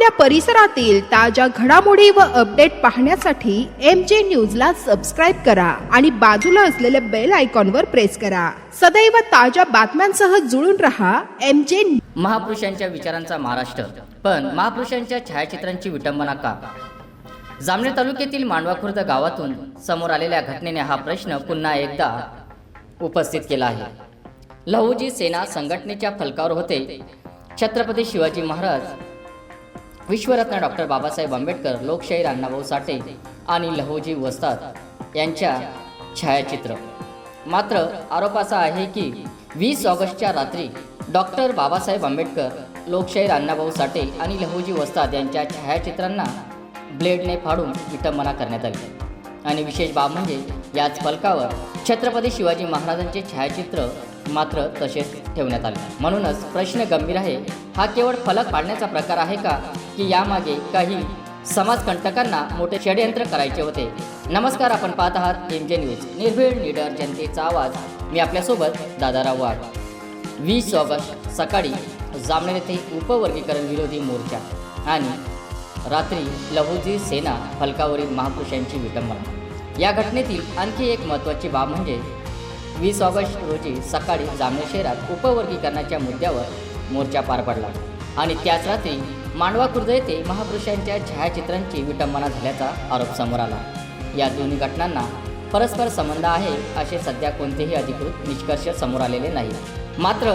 आपल्या परिसरातील ताज्या घडामोडी व अपडेट पाहण्यासाठी MJ न्यूजला सबस्क्राईब करा आणि बाजूला असलेल्या बेल आयकॉनवर प्रेस करा. सदैव ताज्या बातम्यांसह जुळून रहा. MJ. महापुरुषांच्या विचारांचा महाराष्ट्र, पण महापुरुषांच्या छायाचित्रांची विटंबना का? जामनेर तालुक्यातील मांडवा खुर्द गावातून समोर आलेल्या घटनेने हा प्रश्न पुन्हा एकदा उपस्थित केला आहे. लहुजी सेना संघटनेच्या फलकावर होते छत्रपती शिवाजी महाराज, विश्वरत्न डॉक्टर बाबासाहेब आंबेडकर, लोकशाहीर अण्णाभाऊ साठे आणि लहुजी वस्ताद यांच्या छायाचित्र. मात्र आरोप असा आहे की 20 ऑगस्टच्या रात्री डॉक्टर बाबासाहेब आंबेडकर, लोकशाहीर अण्णाभाऊ साठे आणि लहुजी वस्ताद यांच्या छायाचित्रांना ब्लेडने फाडून विटंबना करण्यात आली. आणि विशेष बाब म्हणजे याच फलकावर छत्रपती शिवाजी महाराजांचे छायाचित्र मात्र तसेच ठेवण्यात आले. म्हणूनच प्रश्न गंभीर आहे, हा केवळ फलक पाडण्याचा प्रकार आहे का, की यामागे काही समाजकंटकांना मोठे षडयंत्र करायचे होते? नमस्कार, आपण पाहत आहात MJ न्यूज, निर्भीड, निडर जनतेचा आवाज. मी आपल्यासोबत दादाराव वाघ. 20 ऑगस्ट सकाळी जामनेर येथे उपवर्गीकरण विरोधी मोर्चा आणि रात्री लहुजी सेना फलकावरील महापुरुषांची विटंबना. या घटनेतील आणखी एक महत्त्वाची बाब म्हणजे 20 ऑगस्ट रोजी सकाळी जामनेर शहरात उपवर्गीकरणाच्या मुद्द्यावर मोर्चा पार पडला आणि त्याच रात्री मांडवा खुर्द येथे महापुरुषांच्या छायाचित्रांची विटंबना झाल्याचा आरोप समोर आला. या दोन्ही घटनांना परस्पर संबंध आहे असे सध्या कोणतेही अधिकृत निष्कर्ष समोर आलेले नाही. मात्र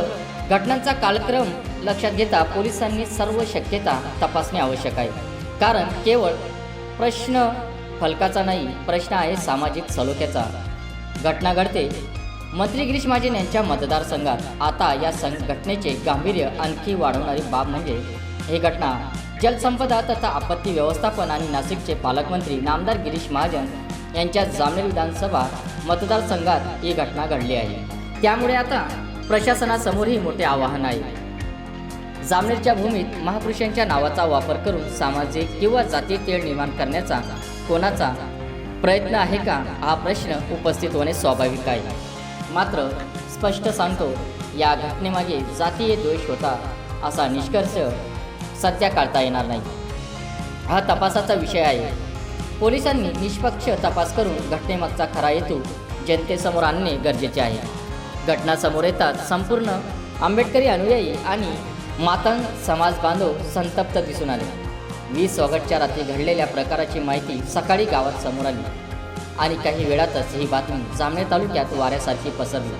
घटनांचा कालक्रम लक्षात घेता पोलिसांनी सर्व शक्यता तपासणे आवश्यक आहे. कारण केवळ प्रश्न फलकाचा नाही, प्रश्न आहे सामाजिक सलोख्याचा. घटना घडते मंत्री गिरीश महाजन यांच्या मतदारसंघात. आता या घटनेचे गांभीर्य आणखी वाढवणारी बाब म्हणजे ही घटना जलसंपदा तथा आपत्ती व्यवस्थापन आणि नाशिकचे पालकमंत्री नामदार गिरीश महाजन यांच्या जामनेर विधानसभा मतदारसंघात ही घटना घडली आहे. त्यामुळे आता प्रशासनासमोरही मोठे आव्हान आहे. जामनेरच्या भूमीत महापुरुषांच्या नावाचा वापर करून सामाजिक किंवा जातीय तेढ निर्माण करण्याचा कोणाचा प्रयत्न आहे का, हा प्रश्न उपस्थित होणे स्वाभाविक आहे. मात्र स्पष्ट सांगतो, या घटनेमागे जातीय द्वेष होता असा निष्कर्ष सध्या काढता येणार नाही. हा तपासाचा विषय आहे. पोलिसांनी निष्पक्ष तपास करून घटनेमागचा खरा हेतू जनतेसमोर आणणे गरजेचे आहे. घटना समोर येतात संपूर्ण आंबेडकरी अनुयायी आणि मातंग समाज बांधव संतप्त दिसून आले. 20 ऑगस्टच्या रात्री घडलेल्या प्रकाराची माहिती सकाळी गावात समोर आली आणि काही वेळातच ही बातमी जामनेर तालुक्यात वाऱ्यासारखी पसरली.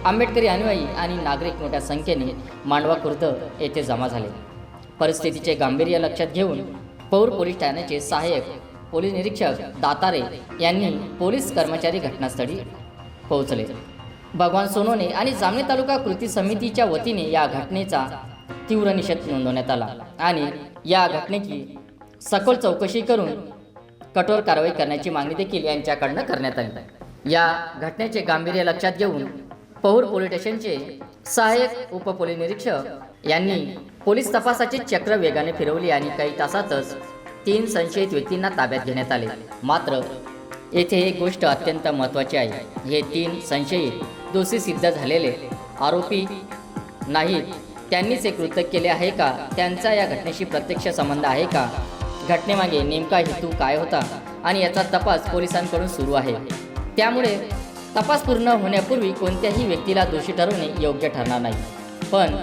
आंबेडकरी अनुयायी आणि नागरिक मोठ्या संख्येने मांडवा खुर्द येथे जमा झाले. परिस्थितीचे गांभीर्य लक्षात घेऊन पौर पोलीस ठाण्याचे सहाय्यक पोलीस निरीक्षक दातारे यांनी पोलीस कर्मचारी घटनास्थळी पोहोचले. भगवान सोनवणे आणि जामनेर तालुका कृती समितीच्या वतीने या घटनेचा तीव्र निषेध नोंदवण्यात आला आणि या घटनेची सखोल चौकशी करून कठोर कारवाई करण्याची मागणी देखील यांच्याकडनं करण्यात आली. या घटनेचे गांभीर्य लक्षात घेऊन पौर पोलीस स्टेशनचे सहाय्यक उपपोलीस निरीक्षक यांनी पोलीस तपासाची चक्र वेगाने फिरवली आणि काही तासातच 3 संशयित व्यक्तींना ताब्यात घेण्यात आले. मात्र येथे एक गोष्ट अत्यंत महत्त्वाची आहे. हे 3 संशयित दोषी सिद्ध झालेले आरोपी नाहीत. त्यांनीच हे कृत्य केले आहे का, त्यांचा या घटनेशी प्रत्यक्ष संबंध आहे का, घटनेमागे नेमका हेतू काय होता आणि याचा तपास पोलिसांकडून सुरू आहे. त्यामुळे तपास पूर्ण होण्यापूर्वी कोणत्याही व्यक्तीला दोषी ठरवणे योग्य ठरणार नाही. पण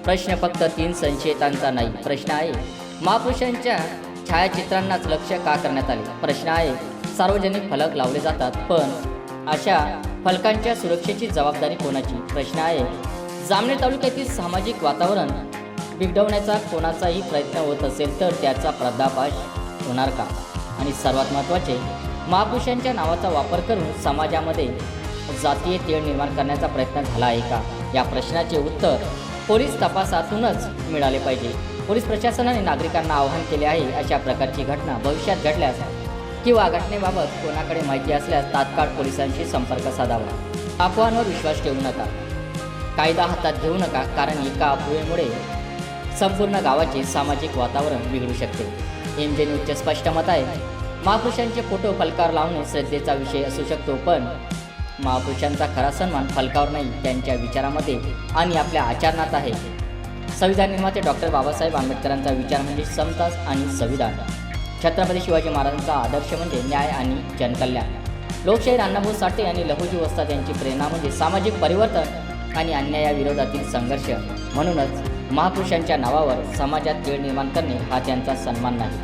प्रश्न फक्त 3 संशयितांचा नाही. प्रश्न आहे महापुरुषांच्या छायाचित्रांनाच लक्ष का करण्यात आले. प्रश्न आहे सार्वजनिक फलक लावले जातात, पण अशा फलकांच्या सुरक्षेची जबाबदारी कोणाची. प्रश्न आहे जामनेर तालुक्यातील सामाजिक वातावरण बिघडवण्याचा कोणाचाही प्रयत्न होत असेल तर त्याचा पर्दाफाश होणार का. आणि सर्वात महत्त्वाचे, महापुरुषांच्या नावाचा वापर करून समाजामध्ये जातीय तेढ निर्माण करण्याचा प्रयत्न झाला आहे का. या प्रश्नाचे उत्तर पोलीस तपासातूनच मिळाले पाहिजे. पोलीस प्रशासनाने नागरिकांना आवाहन केले आहे, अशा प्रकारची घटना भविष्यात घडल्यास किंवा घटनेबाबत कोणाकडे माहिती असल्यास तात्काळ पोलिसांशी संपर्क साधावा. अफवांवर विश्वास ठेवू नका, कायदा हातात घेऊ नका, कारण एका अफवेमुळे संपूर्ण गावाचे सामाजिक वातावरण बिघडू शकते. MJ न्यूजचे स्पष्ट मत आहे, महापुरुषांचे फोटो फलकावर लावणे श्रद्धेचा विषय असू शकतो, पण महापुरुषांचा खरा सन्मान फलकावर नाही, त्यांच्या विचारामध्ये आणि आपल्या आचरणात आहे. संविधान निर्माते डॉक्टर बाबासाहेब आंबेडकरांचा विचार म्हणजे समता आणि संविधान. छत्रपती शिवाजी महाराजांचा आदर्श म्हणजे न्याय आणि जनकल्याण. लोकशाहीर अण्णाभाऊ साठे आणि लहुजी वस्ताद यांची प्रेरणा म्हणजे सामाजिक परिवर्तन आणि अन्यायाविरोधातील संघर्ष. म्हणूनच महापुरुषांच्या नावावर समाजात तेढ निर्माण करणे हा त्यांचा सन्मान नाही.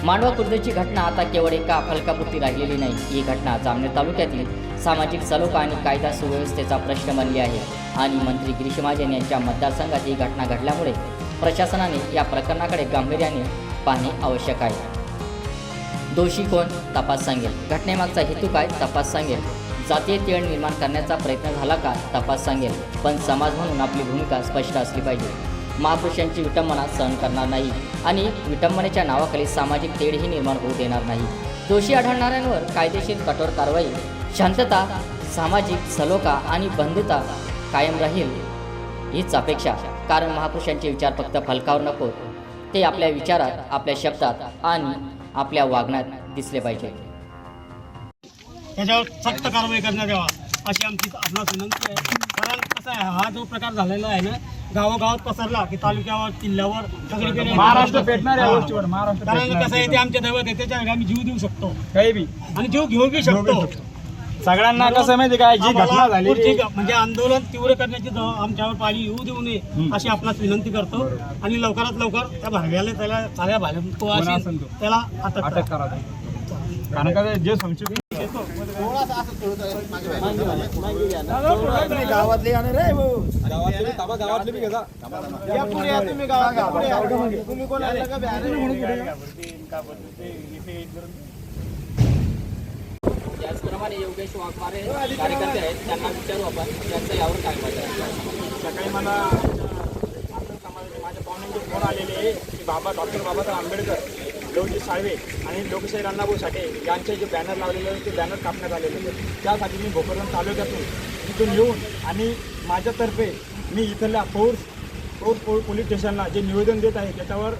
मांडवा खुर्दची घटना आता केवळ एका फलकापुरती राहिलेली नाही. ही घटना जामनेर तालुक्यातील सामाजिक सलोखा आणि कायदा सुव्यवस्थेचा प्रश्न बनली आहे आणि मंत्री गिरीश महाजन यांच्या मतदारसंघात ही घटना घडल्यामुळे प्रशासनाने या प्रकरणाकडे गांभीर्याने पाहणे आवश्यक आहे. दोषी कोण? तपास सांगेल. घटनेमागचा हेतू काय? तपास सांगेल. जातीय तेढ निर्माण करण्याचा प्रयत्न झाला का? तपास सांगेल. पण समाज म्हणून आपली भूमिका स्पष्ट असली पाहिजे. महापुरुषांची विटंबना सहन करणार नाही आणि विटंबनेच्या नावाखाली सामाजिक तेढही निर्माण होऊ देणार नाही. दोषी आढळणाऱ्यांवर कायदेशीर कठोर कारवाई, शांतता, सामाजिक सलोखा आणि बंधुता कायम राहील हीच अपेक्षा. कारण महापुरुषांचे विचार फक्त फलकावर नको, ते आपल्या विचारात, आपल्या शब्दात आणि आपल्या वागण्यात दिसले पाहिजे. त्याच्यावर सक्त कारवाई करण्यात यावा अशी आमची आपणास विनंती आहे. कारण कसं आहे, हा जो प्रकार झालेला आहे ना, गावागावात पसरला की तालुक्यावर, जिल्ह्यावर सगळीकडे महाराष्ट्र पेटणार या गोष्टीवर. महाराष्ट्र कारण कसं आहे, ते आमच्या दैवत आहे, त्याच्या आम्ही जीव देऊ शकतो काही बी आणि जीव घेऊ बी शकतो. सगळ्यांना कसं माहिती काय, जी घटना झाली म्हणजे आंदोलन तीव्र करण्याची आमच्यावर पाळी येऊ देऊ नये अशी आपणास विनंती करतो. आणि लवकरात लवकर त्या भाग्याला, त्याला साऱ्या भाज्या त्याला अटक करा. कारण का जे संशय गावातले गावातले बी घेता. तुम्ही कोण त्याचप्रमाणे योगेश वाघमारे कार्यकर्ते आहेत, त्यांना विचारू आपण त्यांचं यावर काय मत आहे. सकाळी मला माझ्या पाहुण्यांचे फोन आलेले आहे की डॉक्टर बाबासाहेब आंबेडकर, लहुजी साळवे आणि लोकशाहीर अण्णाभाऊ साठे यांचे जे बॅनर लावलेले होते ते बॅनर कापण्यात आलेले होते. त्यासाठी मी भोकरदन तालुक्यातून तिथून येऊन आणि माझ्यातर्फे मी इथल्या पौर पोलीस स्टेशनला जे निवेदन देत आहे त्याच्यावर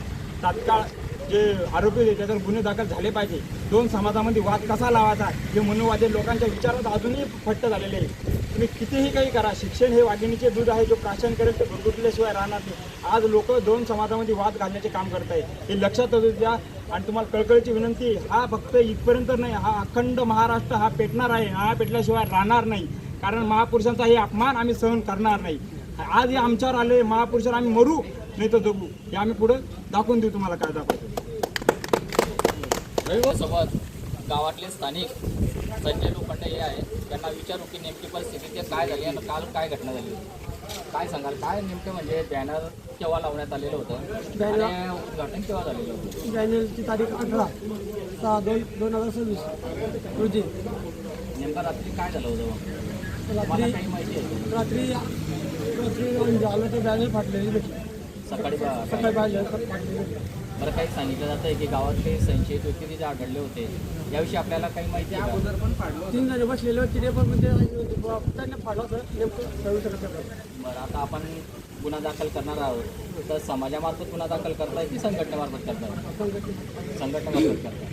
तात्काळ जे आरोपी होते त्याच्यावर गुन्हे दाखल झाले पाहिजे. दोन समाजामध्ये वाद कसा लावायचा हे मनोवादी लोकांच्या विचारात अजूनही फट्ट झालेले आहे. तुम्ही कितीही काही करा, शिक्षण हे वाघिणीचे दूध आहे, जो प्राशन करेल ते गुरगुटल्याशिवाय राहणार नाही. आज लोक दोन समाजामध्ये वाद घालण्याचे काम करत आहे, हे लक्षात असू द्या. आणि तुम्हाला कळकळीची विनंती, हा फक्त इथपर्यंत नाही, हा अखंड महाराष्ट्र हा पेटणार आहे. हा पेटल्याशिवाय राहणार नाही. कारण महापुरुषांचा हे अपमान आम्ही सहन करणार नाही. आज हे आमच्यावर आले, महापुरुषांवर आम्ही मरू नाही तर जगू, हे आम्ही पुढे दाखवून देऊ तुम्हाला काय दाखवतो. सोबत गावातले स्थानिक संजय लोखंडे हे आहेत, त्यांना विचारू की नेमकी परिस्थिती ते काय झाली आणि काल काय घटना झाली. काय सांगाल, काय नेमकं म्हणजे बॅनर केव्हा लावण्यात आलेलं होतं आणि उद्घाटन केव्हा झालेलं होतं? बॅनरची तारीख 18/6/2026 रोजी. नेमका रात्री काय झालं होतं, मला काही माहिती आहे? रात्री आलं तर बॅनर फाटलेली भेटली. सकाळी फाटलेली. बरं, काही सांगितलं जातं आहे की गावातले संशयित व्यक्ती तिथे आढळले होते, याविषयी आपल्याला काही माहिती आहे? अगोदर पण 3 जण बसलेले होते, तिथे पण म्हणजे त्यांना फाडलं होतं नेमकं सर्व शकत. बरं, आता आपण गुन्हा दाखल करणार आहोत, तर समाजामार्फत गुन्हा दाखल करताय की संघटनेमार्फत करताय? संघटनेमार्फत करताय.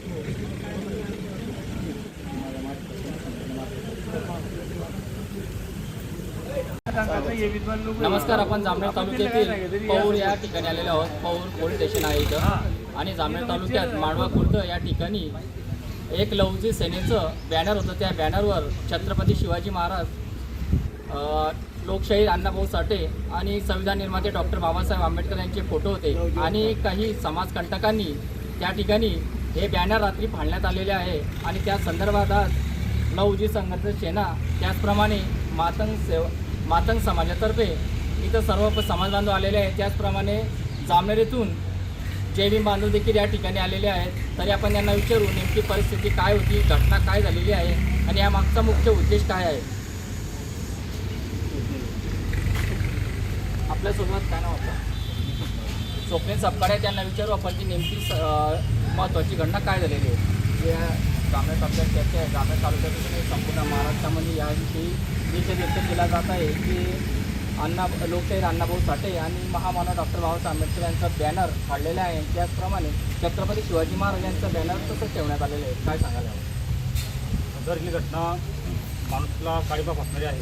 नमस्कार, आपण जामनेर तालुक्यातील पौर या ठिकाणी आलेलो आहोत. पौर पोलीस स्टेशन आहे इथं आणि जामनेर तालुक्यात मांडवा खुर्द या ठिकाणी एक लहुजी सेनेचं बॅनर होतं. त्या बॅनरवर छत्रपती शिवाजी महाराज, लोकशाहीर अण्णाभाऊ साठे आणि संविधान निर्माते डॉक्टर बाबासाहेब आंबेडकर यांचे फोटो होते आणि काही समाजकंटकांनी त्या ठिकाणी हे बॅनर रात्री फाडण्यात आलेले आहे. आणि त्या संदर्भात आज लहुजी संघर्ष सेना, त्याचप्रमाणे मातंग समाजातर्फे इथं सर्व समाज बांधव आलेले आहेत. त्याचप्रमाणे जामनेर येथून जय भीम बांधव देखील या ठिकाणी आलेले आहेत. तरी आपण यांना विचारू नेमकी परिस्थिती काय होती, घटना काय झालेली आहे आणि या मागचा मुख्य उद्देश काय आहे. आपल्यासोबत काय नाव होतं? स्वप्नील सपकाळे. त्यांना विचारू आपण की नेमकी महत्त्वाची घटना काय झालेली आहे. जे जामनेर तालुक्यात चर्चा आहे, जामनेर तालुक्यातून संपूर्ण महाराष्ट्रामध्ये याविषयी निषेध व्यक्त केला जात आहे की लोकशाहीर अण्णाभाऊ साठे आणि महामानव डॉक्टर बाबासाहेब आंबेडकर यांचा बॅनर काढलेला आहे. त्याचप्रमाणे छत्रपती शिवाजी महाराज यांचं बॅनर तसंच ठेवण्यात आलेलं आहे. काय सांगायला हवं? तर ही घटना माणूसला काळीबा फासणारी आहे.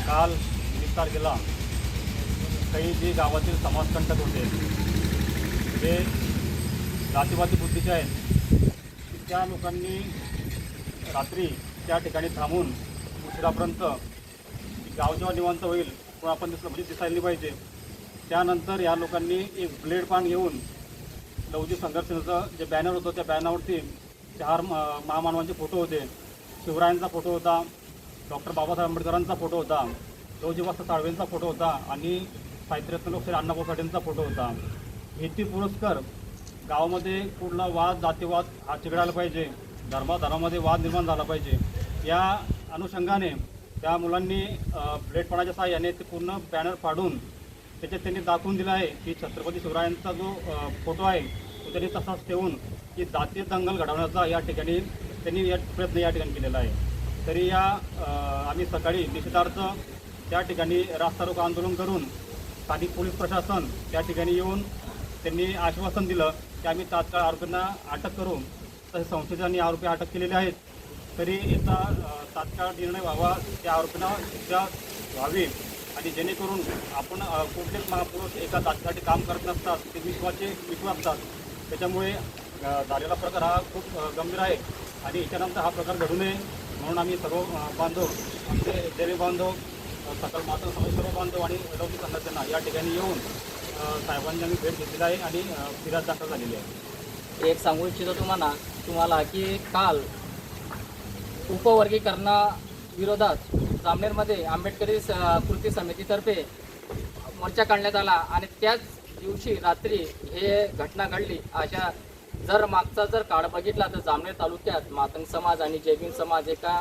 काल 20 तारखेला काही जे गावातील समाजकंटक होते, जे जातीवादी बुद्धीचे आहेत, त्या लोकांनी रात्री त्या ठिकाणी थांबून उशिरापर्यंत गाव जेव्हा निवांत होईल पण आपण दिसायला पाहिजे, त्यानंतर या लोकांनी एक ब्लेड पान घेऊन लवजी संघर्ष सेनेचं जे बॅनर होतं त्या बॅनरवरती 4 महामानवांचे फोटो होते. शिवरायांचा फोटो होता, डॉक्टर बाबासाहेब आंबेडकरांचा फोटो होता, लवजी वस्त्र साळवेंचा फोटो होता आणि साहित्यरत्न लोकशाहीर अण्णाभाऊ साठेंचा फोटो होता. हेती पुरस्कार गावामध्ये कुठला वाद जातीवाद हा चिघळायला पाहिजे, धर्मामध्ये वाद निर्माण झाला पाहिजे, या अनुषंगाने त्या मुलांनी ब्लेडपणाच्या सहाय्याने ते पूर्ण बॅनर फाडून त्याच्यात त्यांनी दाखवून दिलं आहे की छत्रपती शिवरायांचा जो फोटो आहे तो त्यांनी तसाच ठेवून की जातीय दंगल घडवण्याचा या ठिकाणी त्यांनी प्रयत्न या ठिकाणी केलेला आहे. तरी या आम्ही सकाळी निषेधार्थ त्या ठिकाणी रास्ता रोको आंदोलन करून स्थानिक पोलीस प्रशासन त्या ठिकाणी येऊन त्यांनी आश्वासन दिलं की आम्ही तात्काळ आरोपींना अटक करू. तसे संशयितांनी आरोपी अटक केलेले आहेत. तरी याचा तात्काळ निर्णय व्हावा, त्या आरोपींना शिक्षा व्हावी आणि जेणेकरून आपण कुठलेच महापुरुष एका जातीसाठी काम करत नसतात, ते विश्व असतात. त्याच्यामुळे झालेला प्रकार हा खूप गंभीर आहे आणि याच्यानंतर हा प्रकार घडू नये म्हणून आम्ही सर्व बांधव, आमचे देवी बांधव, सकल माता समाज सर्व बांधव आणि लौकिक संघटना या ठिकाणी येऊन साहेबांनी आम्ही भेट घेतलेली आहे आणि फिर्याद दाखल झालेली आहे. एक सांगू इच्छितो तुम्हाला की काल उपवर्गीकरणाविरोधात जामनेरमध्ये आंबेडकरी कृती समितीतर्फे मोर्चा काढण्यात आला आणि त्याच दिवशी रात्री हे घटना घडली. अशा मागचा काळ बघितला तर जामनेर तालुक्यात मातंग समाज आणि जैविन समाज एका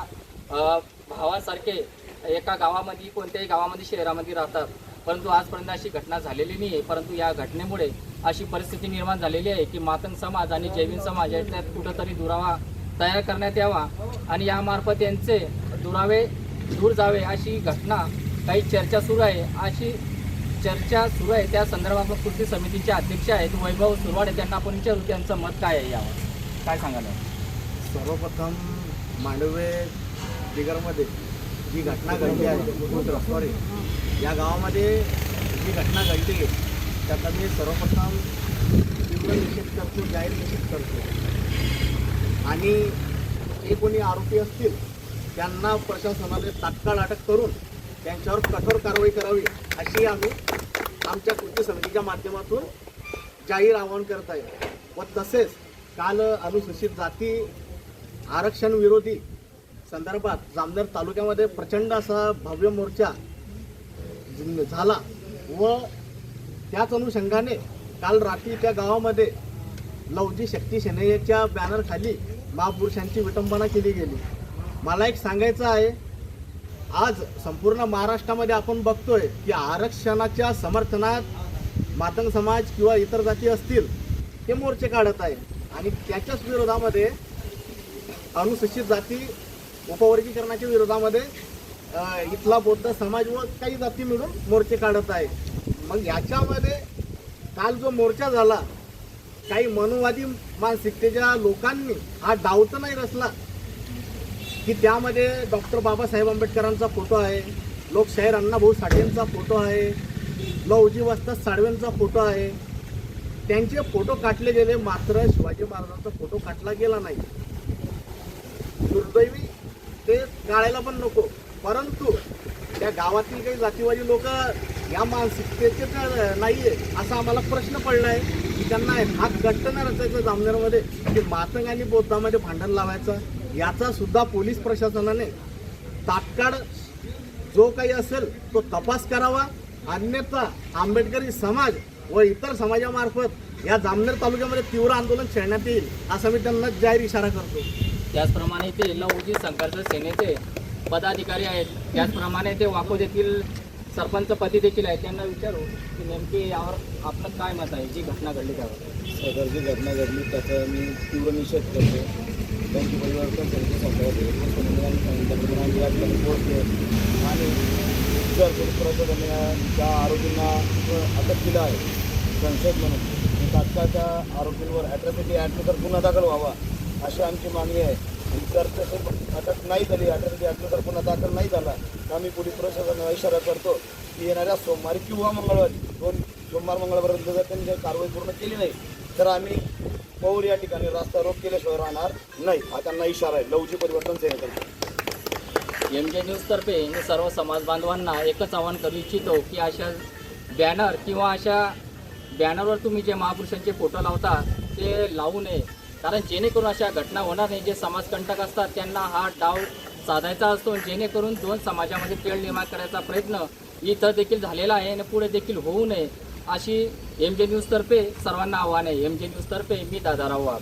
भावासारखे एका गावामध्ये, कोणत्याही गावामध्ये, शहरामध्ये राहतात, परंतु आजपर्यंत अशी घटना झालेली नाही आहे. परंतु या घटनेमुळे अशी परिस्थिती निर्माण झालेली आहे की मातंग समाज आणि जैविन समाज याच्यात कुठंतरी दुरावा तयार करण्यात यावा आणि यामार्फत यांचे दुरावे दूर जावे अशी घटना काही चर्चा सुरू आहे. अशी चर्चा सुरू आहे, त्या संदर्भात कृती समितीचे अध्यक्ष आहेत वैभव सुरवाडे, त्यांना आपण विचारू त्यांचं मत काय आहे यावर, काय सांगाल? सर्वप्रथम मांडवे बिगरमध्ये जी घटना घडली आहे, या गावामध्ये जी घटना घडली आहे त्याचा मी सर्वप्रथम तीव्र निषेध करतो, जाहीर निषेध करतो आणि जे कोणी आरोपी असतील त्यांना प्रशासनाने तात्काळ अटक करून त्यांच्यावर कठोर कारवाई करावी अशी आम्ही आमच्या कृती समितीच्या माध्यमातून जाहीर आवाहन करत आहे. व तसेच काल अनुसूचित जाती आरक्षण विरोधी संदर्भात जामनेर तालुक्यामध्ये प्रचंड असा भव्य मोर्चा झाला व त्याच अनुषंगाने काल रात्री त्या गावामध्ये लवजी शक्ती सेनेच्या बॅनरखाली महापुरुषांची विटंबना केली गेली. मला एक सांगायचं आहे, आज संपूर्ण महाराष्ट्रामध्ये आपण बघतोय की आरक्षणाच्या समर्थनात मातंग समाज किंवा इतर जाती असतील ते मोर्चे काढत आहे आणि त्याच्याच विरोधामध्ये अनुसूचित जाती उपवर्गीकरणाच्या विरोधामध्ये इथला बौद्ध समाज व काही जाती मिळून मोर्चे काढत आहे. मग याच्यामध्ये काल जो मोर्चा झाला, काही मनुवादी मानसिकतेच्या लोकांनी हा डाव तर नाही रचला की त्यामध्ये डॉक्टर बाबासाहेब आंबेडकरांचा फोटो आहे, लोकशाहीर अण्णाभाऊ साठेंचा फोटो आहे, लवजी वस्त्र साळवेंचा फोटो आहे, त्यांचे फोटो काढले गेले, मात्र शिवाजी महाराजांचा फोटो काढला गेला नाही. दुर्दैवी ते काढायला पण नको, परंतु त्या गावातील काही जातीवादी लोक या मानसिकतेचे नाही आहे असा आम्हाला प्रश्न पडला आहे की त्यांना हा गट्ट नाही रचायचा जामनेरमध्ये की मातंग आणि बौद्धामध्ये भांडण लावायचं. याचा सुद्धा पोलीस प्रशासनाने तात्काळ जो काही असेल तो तपास करावा, अन्यथा आंबेडकरी समाज व इतर समाजामार्फत या जामनेर तालुक्यामध्ये तीव्र आंदोलन छेडण्यात येईल असा मी त्यांना जाहीर इशारा करतो. त्याचप्रमाणे ते लवजी संघर्ष सेनेचे पदाधिकारी आहेत, त्याचप्रमाणे ते वाकोद सरपंच पदी देखील आहेत. त्यांना विचारू की नेमके यावर आपलं काय मत आहे, जी घटना घडली त्यावर? सदर जी घटना घडली त्याचा मी तीव्र निषेध करतो. त्यांची परिवर्तन समिती संदर्भात पोहोचले आणि जर पोलीस प्रशासनाने त्या आरोपींना अटक केलं आहे संशयित म्हणून, तात्काळ त्या आरोपींवर ॲट्रॉसिटी ॲक्टनुसार गुन्हा दाखल व्हावा अशी आमची मागणी आहे. जर तसं अटक नाही झाली, अटक पुन्हा दाखल नाही झाला तर आम्ही पोलीस प्रशासनाला इशारा करतो की येणाऱ्या सोमवारी किंवा मंगळवारी, 2 सोमवार मंगळवारपर्यंत जर त्यांनी कारवाई पूर्ण केली नाही तर आम्ही पौर या ठिकाणी रास्ता रोक केल्याशिवाय राहणार नाही, हा त्यांना इशारा आहे. लवची परिवर्तन सेनेकडे. MJ न्यूजतर्फे मी सर्व समाज बांधवांना एकच आवाहन करू इच्छितो की अशा बॅनर किंवा अशा बॅनरवर तुम्ही जे महापुरुषांचे फोटो लावता ते लावू नये, कारण जेणेकरून अशा घटना होणार नाही. जे समाजकंटक असतात त्यांना हा डाव साधायचा असतो, जेणेकरून 2 समाजामध्ये तेढ निर्माण करायचा प्रयत्न इथं देखील झालेला आहे आणि पुढे देखील होऊ नये अशी MJ न्यूजतर्फे सर्वांना आव्हान आहे. MJ न्यूजतर्फे मी दादाराव वाघ.